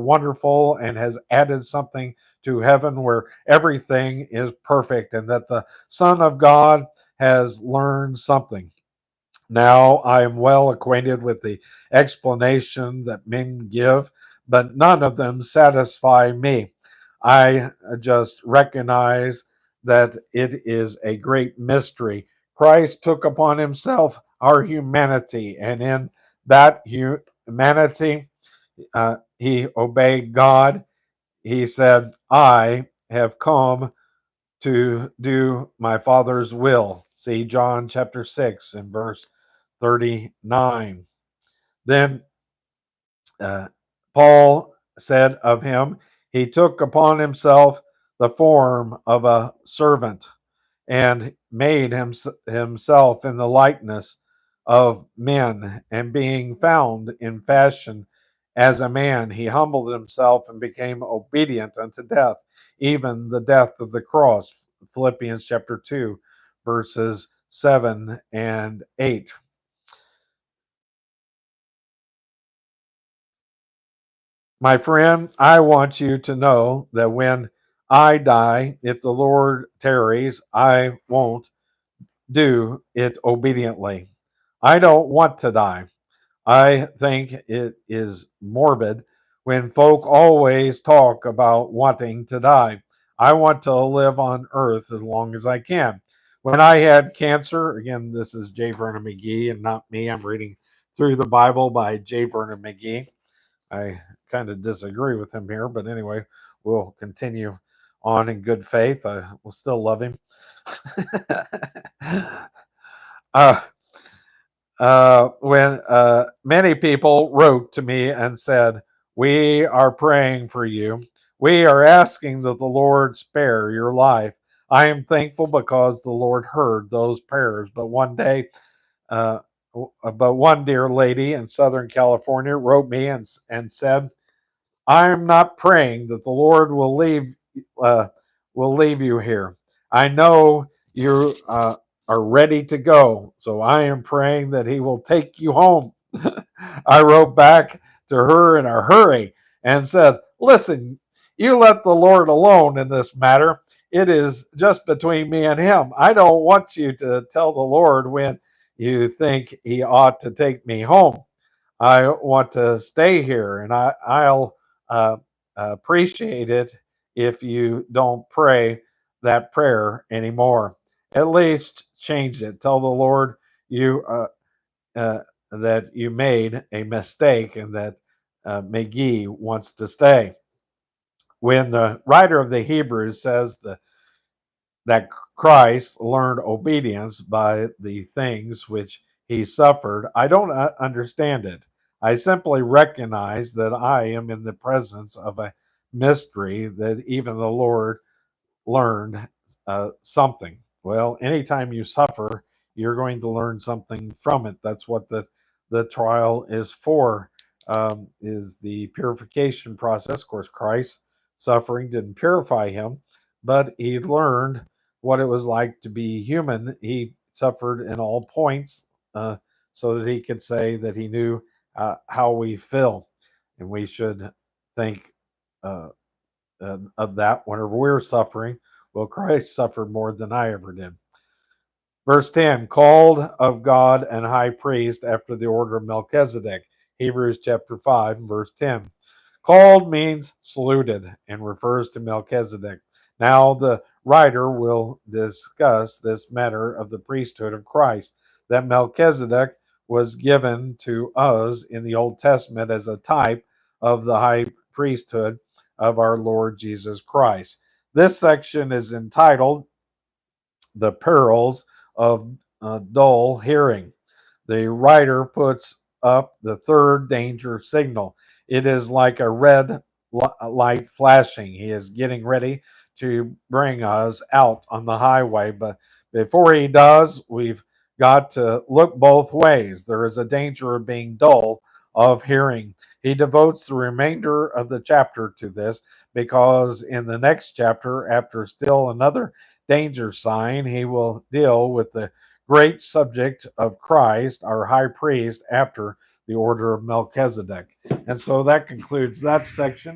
wonderful and has added something to heaven where everything is perfect, and that the Son of God has learned something. Now I am well acquainted with the explanation that men give, but none of them satisfy me. I just recognize that it is a great mystery. Christ took upon himself our humanity, and in that humanity, he obeyed God. He said, I have come to do my Father's will. See John chapter 6 and verse 39. Then uh, Paul said of him, he took upon himself the form of a servant and made himself in the likeness of men, and being found in fashion as a man, he humbled himself and became obedient unto death, even the death of the cross. Philippians chapter 2, verses 7 and 8. My friend, I want you to know that when I die, if the Lord tarries, I won't do it obediently. I don't want to die. I think it is morbid when folk always talk about wanting to die. I want to live on earth as long as I can. When I had cancer, again, this is J. Vernon McGee and not me. I'm reading through the Bible by J. Vernon McGee. I kind of disagree with him here, but anyway, we'll continue on in good faith. I will still love him. uh, when many people wrote to me and said, we are praying for you. We are asking that the Lord spare your life. I am thankful because the Lord heard those prayers. But uh, one dear lady in Southern California wrote me and said, I am not praying that the Lord uh, will leave you here. I know you are ready to go, so I am praying that He will take you home. I wrote back to her in a hurry and said, listen, you let the Lord alone in this matter. It is just between me and Him. I don't want you to tell the Lord when you think He ought to take me home. I want to stay here, and I'll uh, appreciate it if you don't pray that prayer anymore. At least change it. Tell the Lord you that you made a mistake and that McGee wants to stay. When the writer of the Hebrews says that Christ learned obedience by the things which he suffered, I don't understand it. I simply recognize that I am in the presence of a mystery that even the Lord learned something. Well, anytime you suffer, you're going to learn something from it. That's what the trial is for, is the purification process. Of course, Christ's suffering didn't purify him, but he learned what it was like to be human. He suffered in all points so that he could say that he knew how we feel. And we should think uh, of that whenever we're suffering. Well, Christ suffered more than I ever did. Verse 10, called of God and high priest after the order of Melchizedek. Hebrews chapter 5, verse 10. Called means saluted and refers to Melchizedek. Now the writer will discuss this matter of the priesthood of Christ, that Melchizedek was given to us in the Old Testament as a type of the high priesthood of our Lord Jesus Christ. This section is entitled The Perils of Dull Hearing. The writer puts up the third danger signal. It is like a red light flashing. He is getting ready to bring us out on the highway. But before he does, we've got to look both ways. There is a danger of being dull of hearing. He devotes the remainder of the chapter to this because in the next chapter, after still another danger sign, he will deal with the great subject of Christ, our high priest, after the order of Melchizedek. And so that concludes that section.